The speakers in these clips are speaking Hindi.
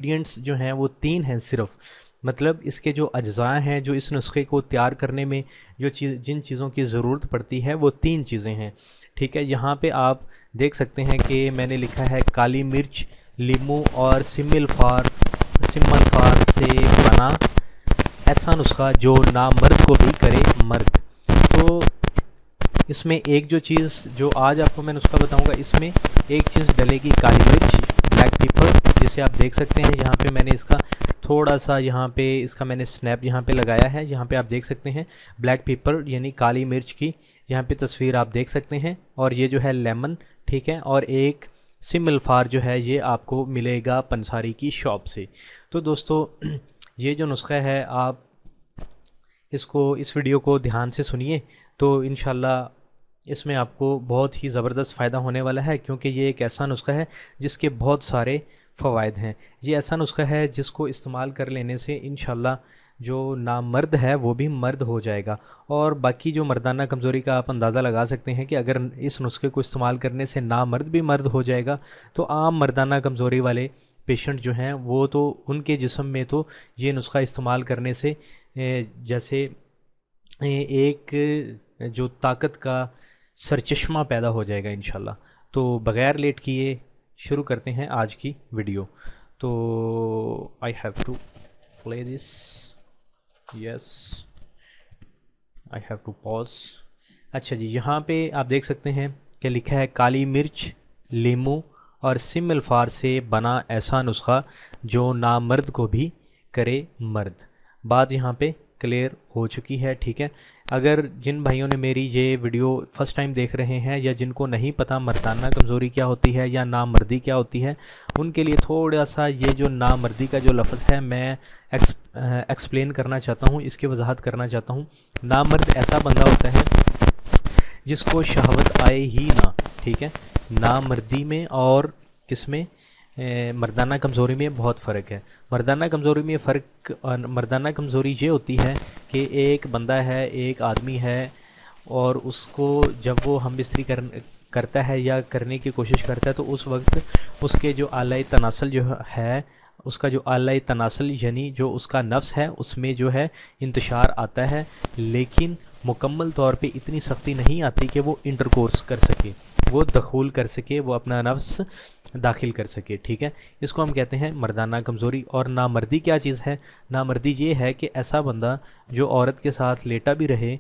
इंग्रेडिएंट्स जो हैं वो 3 हैं सिर्फ। मतलब इसके जो अज्जा हैं जो इस नुस्खे को तैयार करने में जिन चीज़ों की ज़रूरत पड़ती है वो 3 चीज़ें हैं। ठीक है, यहाँ पे आप देख सकते हैं कि मैंने लिखा है काली मिर्च, लीमू और सिमल फार से बना ऐसा नुस्खा जो ना मर्द को भी करे मर्द। तो इसमें एक जो चीज़ जो आज आपको मैं नुस्खा बताऊंगा, इसमें एक चीज़ डलेगी काली मिर्च, ब्लैक पेपर, जिसे आप देख सकते हैं यहाँ पे मैंने इसका थोड़ा सा यहाँ पे इसका मैंने स्नैप यहाँ पे लगाया है। यहाँ पे आप देख सकते हैं ब्लैक पेपर यानी काली मिर्च की यहाँ पे तस्वीर आप देख सकते हैं। और ये जो है लेमन, ठीक है, और एक सिमल्फार जो है ये आपको मिलेगा पंसारी की शॉप से। तो दोस्तों ये जो नुस्खा है आप इस वीडियो को ध्यान से सुनिए, तो इंशाल्लाह इसमें आपको बहुत ही ज़बरदस्त फ़ायदा होने वाला है, क्योंकि ये एक ऐसा नुस्खा है जिसके बहुत सारे फ़वाइद हैं। ये ऐसा नुस्खा है जिसको इस्तेमाल कर लेने से इंशाल्लाह जो नामर्द है वो भी मर्द हो जाएगा। और बाकी जो मर्दाना कमज़ोरी का आप अंदाज़ा लगा सकते हैं कि अगर इस नुस्खे को इस्तेमाल करने से नामर्द भी मर्द हो जाएगा, तो आम मर्दाना कमज़ोरी वाले पेशेंट जो हैं वो तो उनके जिस्म में तो ये नुस्खा इस्तेमाल करने से जैसे एक जो ताकत का सरचश्मा पैदा हो जाएगा इंशाल्लाह। तो बग़ैर लेट किए शुरू करते हैं आज की वीडियो। तो I have to play this, yes I have to pause. अच्छा जी, यहाँ पे आप देख सकते हैं कि लिखा है काली मिर्च, लीमू और सिमल्फार से बना ऐसा नुस्खा जो नामर्द को भी करे मर्द। बात यहाँ पे क्लियर हो चुकी है, ठीक है। अगर जिन भाइयों ने मेरी ये वीडियो फ़र्स्ट टाइम देख रहे हैं या जिनको नहीं पता मर्दाना कमज़ोरी क्या होती है या नामर्दी क्या होती है, उनके लिए थोड़ा सा ये जो नामर्दी का जो लफ्ज़ है मैं एक्सप्लेन करना चाहता हूँ, इसकी वजाहत करना चाहता हूँ। नामर्द ऐसा बंदा होता है जिसको शहवत आए ही ना, ठीक है। नामर्दी में और किस में, मर्दाना कमज़ोरी में बहुत फ़र्क है। मर्दाना कमज़ोरी में मर्दाना कमज़ोरी ये होती है कि एक बंदा है, एक आदमी है, और उसको जब वो हम बिस्तरी करता है या करने की कोशिश करता है तो उस वक्त उसके जो आला तनासल जो है, उसका जो आला तनासल यानी जो उसका नफ्स है उसमें जो है इंतशार आता है, लेकिन मुकम्मल तौर पे इतनी सख्ती नहीं आती कि वो इंटरकोर्स कर सके, वो दखूल कर सके, वो अपना नफ्स दाखिल कर सके, ठीक है। इसको हम कहते हैं मर्दाना कमज़ोरी। और नामर्दी क्या चीज़ है? नामर्दी ये है कि ऐसा बंदा जो औरत के साथ लेटा भी रहे,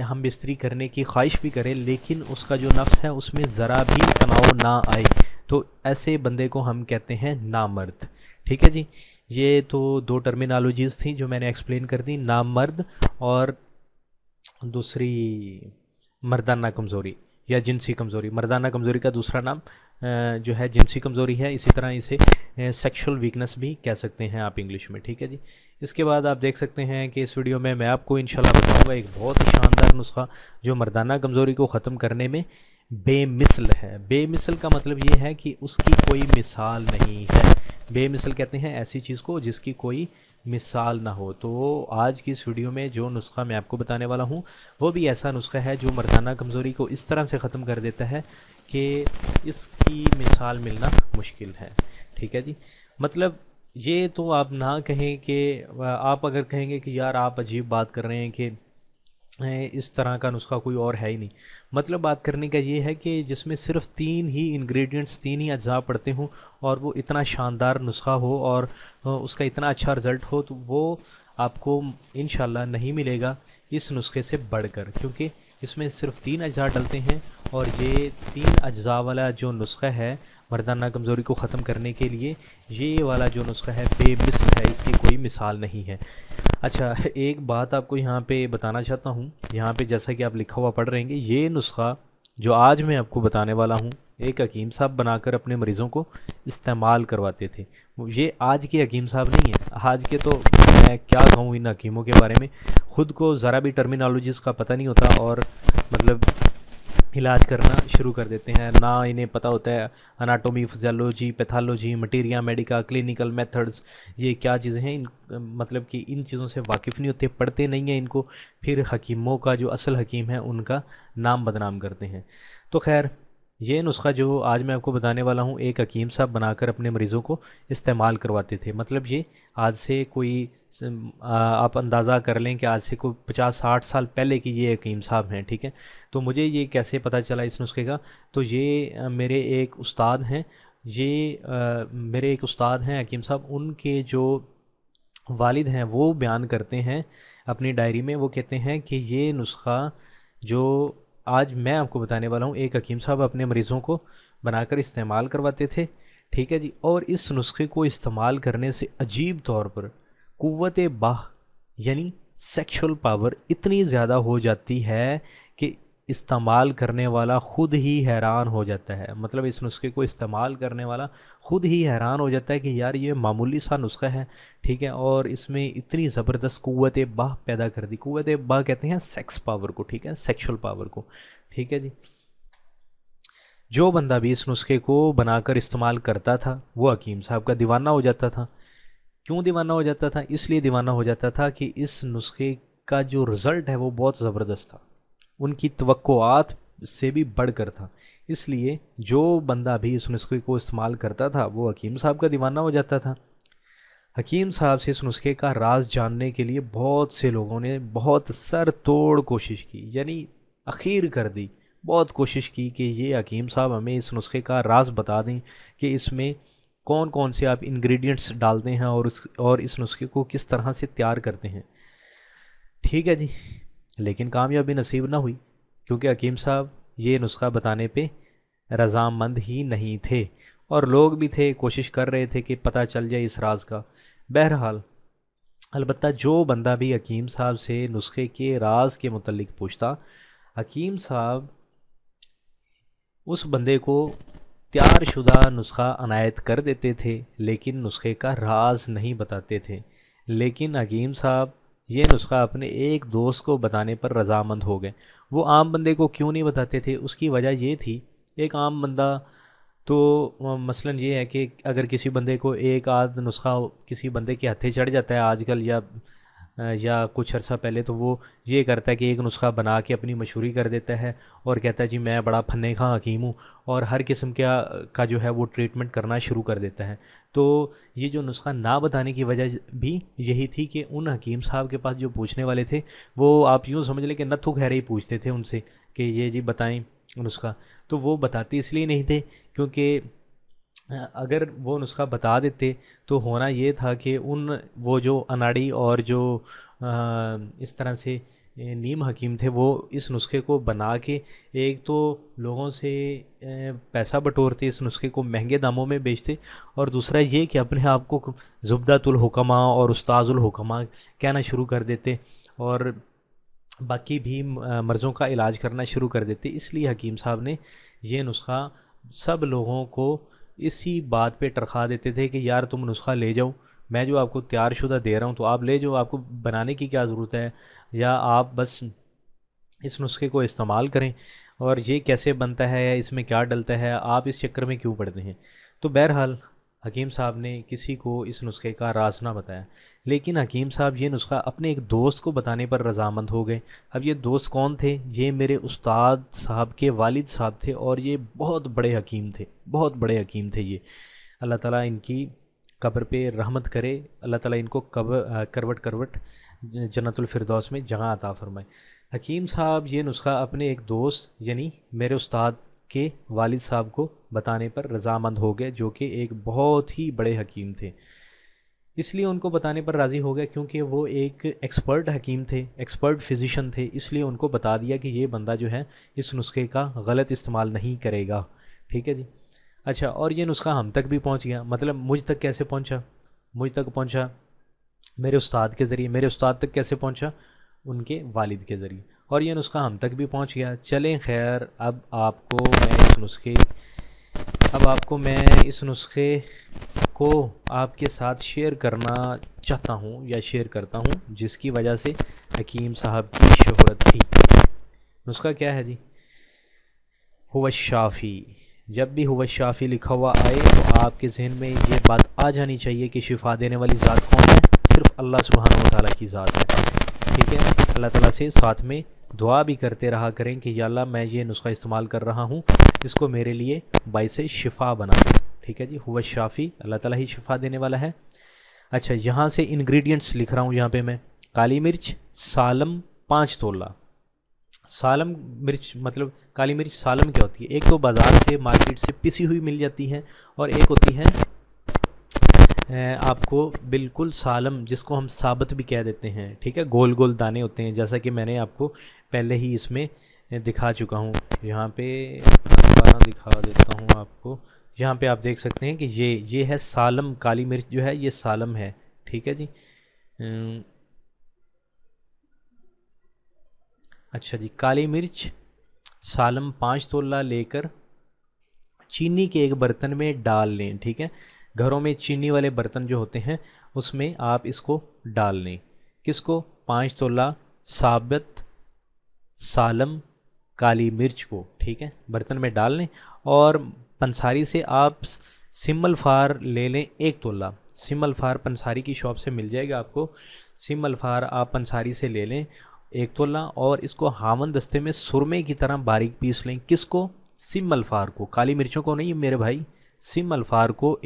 हम बिस्तरी करने की ख्वाहिश भी करे, लेकिन उसका जो नफ्स है उसमें ज़रा भी तनाव ना आए, तो ऐसे बंदे को हम कहते हैं नामर्द, ठीक है जी। ये तो दो टर्मिनोलॉजीज़ थी जो मैंने एक्सप्लेन कर दी, नामर्द और दूसरी मर्दाना कमज़ोरी या जिनसी कमज़ोरी। मर्दाना कमज़ोरी का दूसरा नाम जो है जिनसी कमज़ोरी है, इसी तरह इसे सेक्सुअल वीकनेस भी कह सकते हैं आप इंग्लिश में, ठीक है जी। इसके बाद आप देख सकते हैं कि इस वीडियो में मैं आपको इंशाल्लाह बताऊंगा एक बहुत ही शानदार नुस्खा जो मर्दाना कमज़ोरी को ख़त्म करने में बेमिसल है। बेमिसल का मतलब ये है कि उसकी कोई मिसाल नहीं है। बेमिसल कहते हैं ऐसी चीज़ को जिसकी कोई मिसाल ना हो। तो आज की इस वीडियो में जो नुस्खा मैं आपको बताने वाला हूँ वो भी ऐसा नुस्खा है जो मर्दाना कमज़ोरी को इस तरह से ख़त्म कर देता है कि इसकी मिसाल मिलना मुश्किल है, ठीक है जी। मतलब ये तो आप ना कहें कि आप अगर कहेंगे कि यार आप अजीब बात कर रहे हैं कि इस तरह का नुस्खा कोई और है ही नहीं, मतलब बात करने का ये है कि जिसमें सिर्फ 3 ही इंग्रेडिएंट्स, 3 ही अज्जा पड़ते हों और वो इतना शानदार नुस्खा हो और उसका इतना अच्छा रिज़ल्ट हो, तो वो आपको इंशाल्लाह नहीं मिलेगा इस नुस्खे से बढ़कर, क्योंकि इसमें सिर्फ 3 अज्जा डलते हैं और ये 3 अज्जा वाला जो नुस्खा है मर्दाना कमज़ोरी को ख़त्म करने के लिए, ये वाला जो नुस्खा है बेमिसल है, इसकी कोई मिसाल नहीं है। अच्छा, एक बात आपको यहाँ पे बताना चाहता हूँ, यहाँ पे जैसा कि आप लिखा हुआ पढ़ रहे हैं, ये नुस्खा जो आज मैं आपको बताने वाला हूँ एक हकीम साहब बनाकर अपने मरीज़ों को इस्तेमाल करवाते थे। ये आज के हकीम साहब नहीं है, आज के तो मैं क्या कहूँ इन हकीमों के बारे में, ख़ुद को ज़रा भी टर्मिनोलॉजीज़ का पता नहीं होता और मतलब इलाज करना शुरू कर देते हैं, ना इन्हें पता होता है anatomy, physiology, pathology, materia medica, clinical methods, ये क्या चीज़ें हैं, मतलब कि इन चीज़ों से वाकिफ़ नहीं होते, पढ़ते नहीं हैं इनको, फिर हकीमों का जो असल हकीम है उनका नाम बदनाम करते हैं। तो खैर ये नुस्खा जो आज मैं आपको बताने वाला हूँ एक हकीम साहब बनाकर अपने मरीज़ों को इस्तेमाल करवाते थे। मतलब ये आज से कोई आप अंदाज़ा कर लें कि आज से कोई 50-60 साल पहले की ये हकीम साहब हैं, ठीक है। तो मुझे ये कैसे पता चला इस नुस्खे का, तो ये मेरे एक उस्ताद हैं, मेरे एक उस्ताद हैं हकीम साहब, उनके जो वालिद हैं वो बयान करते हैं अपनी डायरी में। वो कहते हैं कि ये नुस्खा जो आज मैं आपको बताने वाला हूँ एक हकीम साहब अपने मरीज़ों को बनाकर इस्तेमाल करवाते थे, ठीक है जी। और इस नुस्खे को इस्तेमाल करने से अजीब तौर पर क़ुव्वत बाह यानी सेक्सुअल पावर इतनी ज़्यादा हो जाती है कि इस्तेमाल करने वाला ख़ुद ही हैरान हो जाता है। मतलब इस नुस्खे को इस्तेमाल करने वाला ख़ुद ही हैरान हो जाता है कि यार ये मामूली सा नुस्खा है, ठीक है, और इसमें इतनी ज़बरदस्त क़ुव्वत बाह पैदा कर दी। क़ुव्वत बाह कहते हैं सेक्स पावर को, ठीक है, सेक्सुअल पावर को, ठीक है जी। जो बंदा भी इस नुस्खे को बनाकर इस्तेमाल करता था वो हकीम साहब का दीवाना हो जाता था। क्यों दीवाना हो जाता था? इसलिए दीवाना हो जाता था कि इस नुस्खे का जो रिज़ल्ट है वो बहुत ज़बरदस्त था, उनकी तवक्कुआत से भी बढ़कर था। इसलिए जो बंदा भी इस नुस्खे को इस्तेमाल करता था वो हकीम साहब का दीवाना हो जाता था। हकीम साहब से इस नुस्खे का राज जानने के लिए बहुत से लोगों ने बहुत सर तोड़ कोशिश की, यानी अखीर कर दी, बहुत कोशिश की कि ये हकीम साहब हमें इस नुस्खे का राज बता दें कि इसमें कौन कौन से आप इंग्रेडिएंट्स डालते हैं और इस नुस्खे को किस तरह से तैयार करते हैं, ठीक है जी। लेकिन कामयाबी नसीब ना हुई, क्योंकि हकीम साहब ये नुस्खा बताने पे रज़ामंद ही नहीं थे, और लोग भी थे कोशिश कर रहे थे कि पता चल जाए इस राज का। बहरहाल अलबत्ता जो बंदा भी हकीम साहब से नुस्खे के राज के मुतल्लिक पूछता, हकीम साहब उस बंदे को तैयार शुदा नुस्खा अनायत कर देते थे, लेकिन नुस्खे का राज नहीं बताते थे। लेकिन हकीम साहब ये नुस्खा अपने एक दोस्त को बताने पर रज़ामंद हो गए। वो आम बंदे को क्यों नहीं बताते थे? उसकी वजह ये थी, एक आम बंदा तो मसलन ये है कि अगर किसी बंदे को एक आध नुस्खा किसी बंदे के हथे चढ़ जाता है आजकल या कुछ अर्सा पहले, तो वो ये करता है कि एक नुस्खा बना के अपनी मशहूरी कर देता है और कहता है जी मैं बड़ा फन्ने खां हकीम हूँ, और हर किस्म का जो है वो ट्रीटमेंट करना शुरू कर देता है। तो ये जो नुस्खा ना बताने की वजह भी यही थी कि उन हकीम साहब के पास जो पूछने वाले थे वो आप यूँ समझ लें कि नत्थु खैरे ही पूछते थे उनसे कि ये जी बताएं नुस्खा। तो वो बताते इसलिए नहीं थे क्योंकि अगर वो नुस्खा बता देते तो होना ये था कि वो जो अनाड़ी और जो इस तरह से नीम हकीम थे वो इस नुस्खे को बना के एक तो लोगों से पैसा बटोरते, इस नुस्खे को महंगे दामों में बेचते, और दूसरा ये कि अपने आप को ज़ुब्दातुल हुकमा और उस्ताजुल हुकमा कहना शुरू कर देते और बाकी भी मर्ज़ों का इलाज करना शुरू कर देते। इसलिए हकीम साहब ने ये नुस्खा सब लोगों को इसी बात पे टरखा देते थे कि यार तुम नुस्खा ले जाओ, मैं जो आपको तैयार शुदा दे रहा हूँ तो आप ले जाओ, आपको बनाने की क्या ज़रूरत है, या आप बस इस नुस्खे को इस्तेमाल करें, और ये कैसे बनता है या इसमें क्या डलता है, आप इस चक्कर में क्यों पड़ते हैं। तो बहरहाल हकीम साहब ने किसी को इस नुस्खे का राज ना बताया, लेकिन हकीम साहब ये नुस्खा अपने एक दोस्त को बताने पर रज़ामंद हो गए। अब ये दोस्त कौन थे? ये मेरे उस्ताद साहब के वालिद साहब थे, और ये बहुत बड़े हकीम थे, बहुत बड़े हकीम थे ये। अल्लाह ताला इनकी कब्र पे रहमत करे, अल्लाह ताला इनको करवट करवट जन्नतुल फिरदौस में जगह अता फरमाए। हकीम साहब ये नुस्खा अपने एक दोस्त यानी मेरे उस्ताद के वालिद साहब को बताने पर रज़ामंद हो गए, जो कि एक बहुत ही बड़े हकीम थे। इसलिए उनको बताने पर राज़ी हो गए क्योंकि वो एक एक्सपर्ट हकीम थे, एक्सपर्ट फिजिशियन थे, इसलिए उनको बता दिया कि ये बंदा जो है इस नुस्खे का गलत इस्तेमाल नहीं करेगा, ठीक है जी। अच्छा, और ये नुस्खा हम तक भी पहुंच गया। मतलब मुझ तक कैसे पहुंचा? मुझ तक पहुंचा मेरे उस्ताद के ज़रिए, मेरे उस्ताद तक कैसे पहुंचा? उनके वालिद के ज़रिए, और ये नुस्खा हम तक भी पहुंच गया। चलें खैर, अब आपको मैं इस नुस्खे को आपके साथ शेयर करना चाहता हूँ या शेयर करता हूँ, जिसकी वजह से हकीम साहब की शोहरत थी। नुस्खा क्या है जी? हुवा शाफ़ी। जब भी हुवा शाफ़ी लिखा हुआ आए तो आपके जहन में ये बात आ जानी चाहिए कि शिफा देने वाली ज़ात कौन है? सिर्फ अल्लाह सुब्हानहू व तआला की ज़ात है, ठीक है। अल्लाह ताला से साथ में दुआ भी करते रहा करें कि या अल्लाह मैं ये नुस्खा इस्तेमाल कर रहा हूँ, इसको मेरे लिए बाइस शिफ़ा बना दे। ठीक है जी, हुवा शाफ़ी, अल्लाह ताला ही शिफ़ा देने वाला है। अच्छा, यहाँ से इंग्रेडिएंट्स लिख रहा हूँ यहाँ पे मैं। काली मिर्च सालम 5 तोला। सालम मिर्च मतलब काली मिर्च सालम क्या होती है? एक तो बाज़ार से मार्केट से पिसी हुई मिल जाती है, और एक होती है आपको बिल्कुल सालम, जिसको हम साबत भी कह देते हैं। ठीक है, गोल गोल दाने होते हैं, जैसा कि मैंने आपको पहले ही इसमें दिखा चुका हूँ। यहाँ पे दोबारा दिखा देता हूँ आपको। यहाँ पे आप देख सकते हैं कि ये है सालम, काली मिर्च जो है ये सालम है। ठीक है जी। अच्छा जी, काली मिर्च सालम 5 तोला लेकर चीनी के एक बर्तन में डाल लें। ठीक है, घरों में चीनी वाले बर्तन जो होते हैं उसमें आप इसको डाल लें। किसको? 5 तोला साबित सालम काली मिर्च को। ठीक है, बर्तन में डाल लें, और पंसारी से आप सिमल फार ले लें 1 तोला। सिमल फार पंसारी की शॉप से मिल जाएगा आपको। सिमल फार आप पंसारी से ले लें 1 तोला, और इसको हावन दस्ते में सुरमे की तरह बारीक पीस लें। किसको? सिम अल्फार को, काली मिर्चों को नहीं मेरे भाई। सिम अल्फार को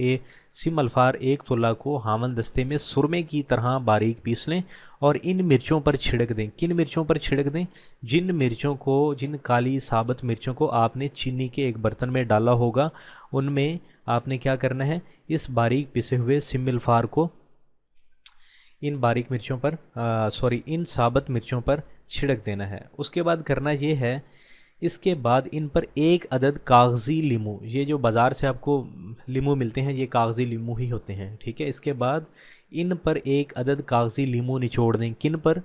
सिम अल्फार 1 तोला को हावन दस्ते में सुरमे की तरह बारीक पीस लें, और इन मिर्चों पर छिड़क दें। किन मिर्चों पर छिड़क दें? जिन काली साबुत मिर्चों को आपने चीनी के एक बर्तन में डाला होगा, उनमें आपने क्या करना है? इस बारीक पिसे हुए सिम अल्फार को इन बारीक मिर्चों पर इन साबुत मिर्चों पर छिड़क देना है। उसके बाद करना ये है, इसके बाद इन पर 1 अदद कागज़ी लीमू, ये जो बाज़ार से आपको लीमू मिलते हैं ये कागज़ी लीमू ही होते हैं। ठीक है, इसके बाद इन पर 1 अदद कागज़ी लीमू निचोड़ दें। किन पर?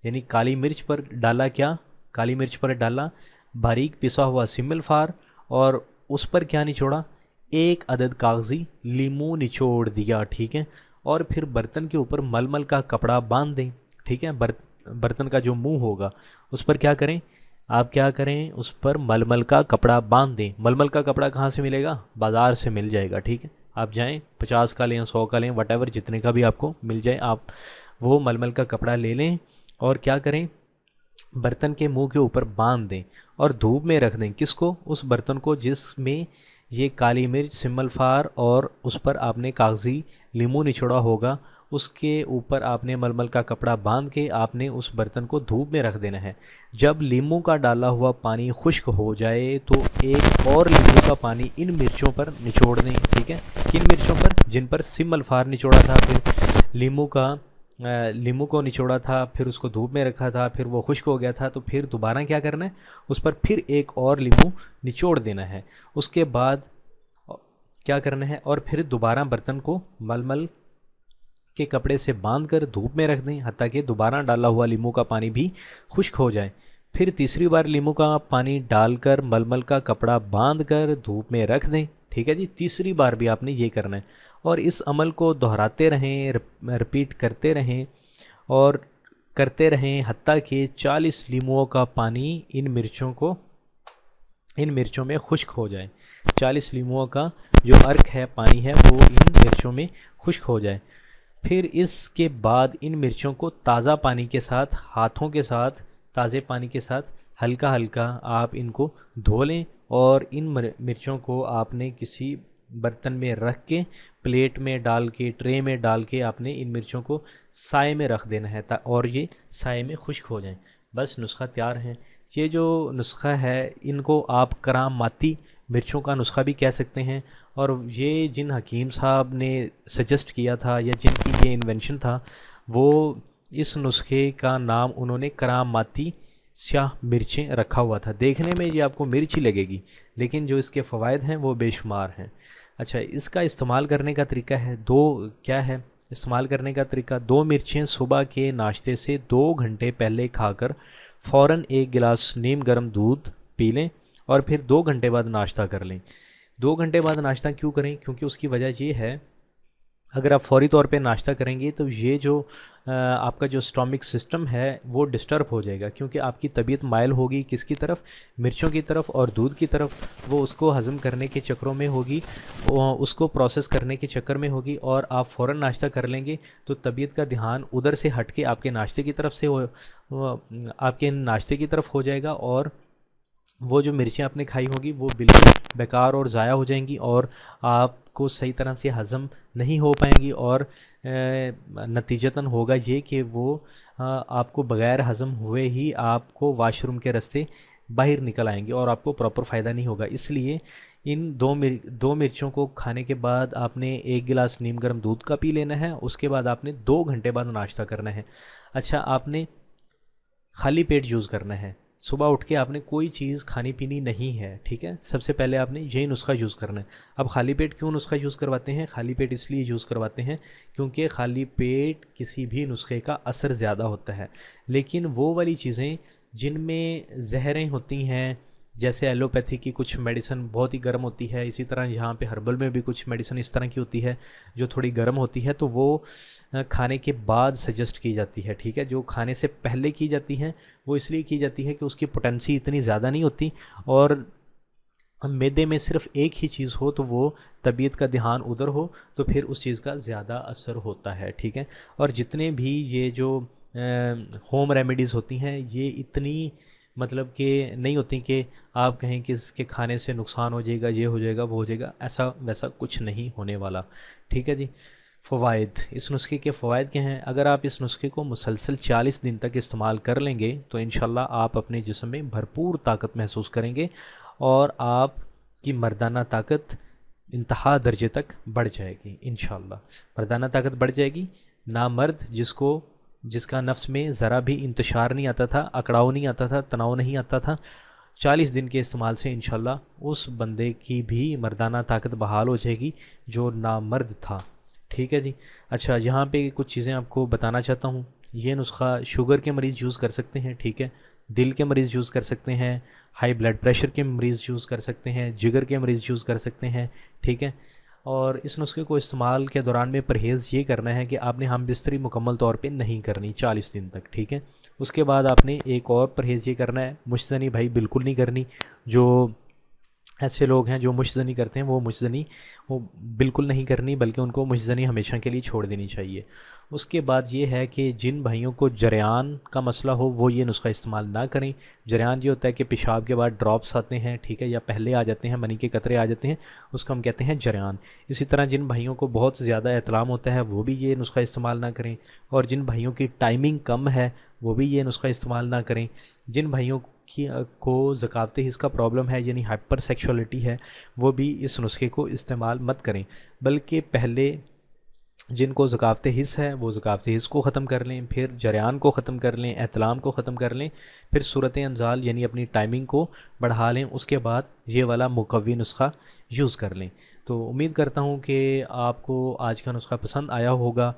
यानी काली मिर्च पर डाला क्या? काली मिर्च पर डाला बारीक पिसा हुआ सिमल फार, और उस पर क्या निचोड़ा? 1 अदद कागज़ी लीमू निचोड़ दिया। ठीक है, और फिर बर्तन के ऊपर मलमल का कपड़ा बांध दें। ठीक है, बर्तन का जो मुंह होगा उस पर क्या करें? आप क्या करें? उस पर मलमल का कपड़ा बांध दें। मलमल का कपड़ा कहाँ से मिलेगा? बाज़ार से मिल जाएगा। ठीक है, आप जाएं 50 का लें, 100 का लें, वटेवर जितने का भी आपको मिल जाए, आप वो मलमल का कपड़ा ले लें, और क्या करें? बर्तन के मुंह के ऊपर बांध दें और धूप में रख दें। किसको? उस बर्तन को जिसमें ये काली मिर्च सिमल फार और उस पर आपने कागज़ी लीमू निचोड़ा होगा, उसके ऊपर आपने मलमल का कपड़ा बांध के आपने उस बर्तन को धूप में रख देना है। जब लीमू का डाला हुआ पानी खुश्क हो जाए तो एक और लीमू का पानी इन मिर्चों पर निचोड़ दें। ठीक है, किन मिर्चों पर? जिन पर सिमल फार निचोड़ा था, फिर लीमू को निचोड़ा था, फिर उसको धूप में रखा था, फिर वो खुश्क हो गया था, तो फिर दोबारा क्या करना है? उस पर फिर एक और लीमू निचोड़ देना है। उसके बाद क्या करना है? और फिर दोबारा बर्तन को मलमल के कपड़े से बांधकर धूप में रख दें, हत्ता कि दोबारा डाला हुआ लीमू का पानी भी खुश्क हो जाए। फिर तीसरी बार लीमू का पानी डालकर मलमल का कपड़ा बांधकर धूप में रख दें। ठीक है जी, तीसरी बार भी आपने ये करना है, और इस अमल को दोहराते रहें, रिपीट करते रहें और करते रहें हत्ता कि 40 लीमुओं का पानी इन मिर्चों में खुश्क हो जाए। 40 लीमुओं का जो अर्क है, पानी है, वो इन मिर्चों में खुश्क हो जाए। फिर इसके बाद इन मिर्चों को ताज़ा पानी के साथ, हाथों के साथ, ताज़े पानी के साथ हल्का हल्का आप इनको धो लें, और इन मिर्चों को आपने किसी बर्तन में रख के, प्लेट में डाल के, ट्रे में डाल के आपने इन मिर्चों को साए में रख देना है, और ये साए में खुश्क हो जाएं। बस नुस्खा तैयार है। ये जो नुस्खा है, इनको आप करामाती मिर्चों का नुस्खा भी कह सकते हैं, और ये जिन हकीम साहब ने सजेस्ट किया था या जिनकी ये इन्वेंशन था, वो इस नुस्खे का नाम उन्होंने करामाती स्याह मिर्चें रखा हुआ था। देखने में ये आपको मिर्च ही लगेगी, लेकिन जो इसके फ़वाइद हैं वो बेशुमार हैं। अच्छा, इसका इस्तेमाल करने का तरीका है क्या है इस्तेमाल करने का तरीका? 2 मिर्चें सुबह के नाश्ते से 2 घंटे पहले खाकर फ़ौरन 1 गिलास नीम गर्म दूध पी लें, और फिर 2 घंटे बाद नाश्ता कर लें। 2 घंटे बाद नाश्ता क्यों करें? क्योंकि उसकी वजह ये है, अगर आप फौरी तौर पे नाश्ता करेंगे तो ये जो आपका जो स्टोमिक सिस्टम है वो डिस्टर्ब हो जाएगा, क्योंकि आपकी तबीयत माइल होगी किसकी तरफ? मिर्चों की तरफ और दूध की तरफ। वो उसको हज़म करने के चक्रों में होगी, उसको प्रोसेस करने के चक्कर में होगी, और आप फ़ौरन नाश्ता कर लेंगे तो तबीयत का ध्यान उधर से हट के आपके नाश्ते की तरफ हो जाएगा, और वो जो मिर्चें आपने खाई होगी वो बिल्कुल बेकार और ज़ाया हो जाएंगी और आपको सही तरह से हज़म नहीं हो पाएंगी और नतीजतन होगा ये कि वो आपको बग़ैर हज़म हुए ही आपको वाशरूम के रास्ते बाहर निकल आएंगे और आपको प्रॉपर फ़ायदा नहीं होगा। इसलिए इन दो मिर्चों को खाने के बाद आपने एक गिलास नीम गर्म दूध का पी लेना है। उसके बाद आपने 2 घंटे बाद नाश्ता करना है। अच्छा, आपने खाली पेट यूज़ करना है। सुबह उठ के आपने कोई चीज़ खानी पीनी नहीं है, ठीक है। सबसे पहले आपने यही नुस्खा यूज़ करना है। अब खाली पेट क्यों नुस्खा यूज़ करवाते हैं? खाली पेट इसलिए यूज़ करवाते हैं क्योंकि खाली पेट किसी भी नुस्खे का असर ज़्यादा होता है। लेकिन वो वाली चीज़ें जिनमें जहरें होती हैं, जैसे एलोपैथी की कुछ मेडिसिन बहुत ही गर्म होती है, इसी तरह यहाँ पे हर्बल में भी कुछ मेडिसिन इस तरह की होती है जो थोड़ी गर्म होती है, तो वो खाने के बाद सजेस्ट की जाती है, ठीक है। जो खाने से पहले की जाती है वो इसलिए की जाती है कि उसकी पोटेंसी इतनी ज़्यादा नहीं होती और मैदे में सिर्फ एक ही चीज़ हो तो वो तबीयत का ध्यान उधर हो तो फिर उस चीज़ का ज़्यादा असर होता है, ठीक है। और जितने भी ये जो होम रेमेडीज़ होती हैं ये इतनी मतलब कि नहीं होती कि आप कहें कि इसके खाने से नुकसान हो जाएगा, ये हो जाएगा, वो हो जाएगा, ऐसा वैसा कुछ नहीं होने वाला, ठीक है जी। फ़वाइद, इस नुस्खे के फ़वाइद क्या हैं? अगर आप इस नुस्खे को मुसलसल 40 दिन तक इस्तेमाल कर लेंगे तो इंशाल्लाह आप अपने जिस्म में भरपूर ताकत महसूस करेंगे और आपकी मर्दाना ताकत इंतहा दर्जे तक बढ़ जाएगी इंशाल्लाह। मर्दाना ताकत बढ़ जाएगी। नामर्द जिसका नफ्स में ज़रा भी इंतशार नहीं आता था, अकड़ाव नहीं आता था, तनाव नहीं आता था, 40 दिन के इस्तेमाल से इंशाल्लाह उस बंदे की भी मर्दाना ताकत बहाल हो जाएगी जो नामर्द था, ठीक है जी। अच्छा, यहाँ पे कुछ चीज़ें आपको बताना चाहता हूँ। ये नुस्खा शुगर के मरीज़ यूज़ कर सकते हैं, ठीक है। दिल के मरीज़ यूज़ कर सकते हैं, हाई ब्लड प्रेशर के मरीज़ यूज़ कर सकते हैं, जिगर के मरीज़ यूज़ कर सकते हैं, ठीक है। और इस नुस्खे को इस्तेमाल के दौरान में परहेज़ ये करना है कि आपने हम बिस्तरी मुकम्मल तौर पे नहीं करनी 40 दिन तक, ठीक है। उसके बाद आपने एक और परहेज़ ये करना है, मुश्तनी भाई बिल्कुल नहीं करनी। जो ऐसे लोग हैं जो मुश्तनी करते हैं वो बिल्कुल नहीं करनी, बल्कि उनको मुश्तनी हमेशा के लिए छोड़ देनी चाहिए। उसके बाद ये है कि जिन भाइयों को जरियान का मसला हो वो ये नुस्खा इस्तेमाल ना करें। जरियान ये होता है कि पेशाब के बाद ड्रॉप्स आते हैं, ठीक है, या पहले आ जाते हैं, मनी के कतरे आ जाते हैं, उसको हम कहते हैं जरियान। इसी तरह जिन भाइयों को बहुत ज़्यादा एहतलाम होता है वो भी ये नुस्खा इस्तेमाल ना करें, और जिन भाइयों की टाइमिंग कम है वो भी ये नुस्खा इस्तेमाल ना करें। जिन भाइयों को ज़कावत हिस्स का प्रॉब्लम है यानी हाइपर सेक्सुअलिटी है वो भी इस नुस्खे को इस्तेमाल मत करें, बल्कि पहले जिनको ज़कावत हिस्स है वो ज़कावत हिस्स को ख़त्म कर लें, फिर जरियान को ख़त्म कर लें, एहतलाम को ख़त्म कर लें, फिर सूरत अंजाल यानी अपनी टाइमिंग को बढ़ा लें, उसके बाद ये वाला मुकव्वी नुस्खा यूज़ कर लें। तो उम्मीद करता हूँ कि आपको आज का नुस्खा पसंद आया होगा।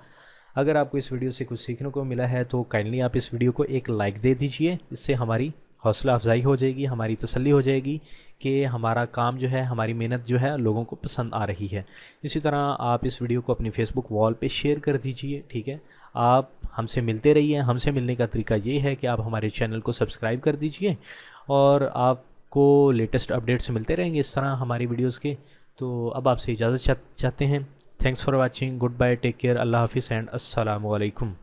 अगर आपको इस वीडियो से कुछ सीखने को मिला है तो काइंडली आप इस वीडियो को एक लाइक दे दीजिए। इससे हमारी हौसला अफजाई हो जाएगी, हमारी तसल्ली हो जाएगी कि हमारा काम जो है, हमारी मेहनत जो है लोगों को पसंद आ रही है। इसी तरह आप इस वीडियो को अपनी फेसबुक वॉल पे शेयर कर दीजिए, ठीक है। आप हमसे मिलते रहिए। हमसे मिलने का तरीका ये है कि आप हमारे चैनल को सब्सक्राइब कर दीजिए और आपको लेटेस्ट अपडेट्स मिलते रहेंगे इस तरह हमारी वीडियोज़ के। तो अब आपसे इजाज़त चाहते हैं। Thanks for watching, good bye, take care, अल्लाह हाफिज़ एंड अस्सलामु अलैकुम।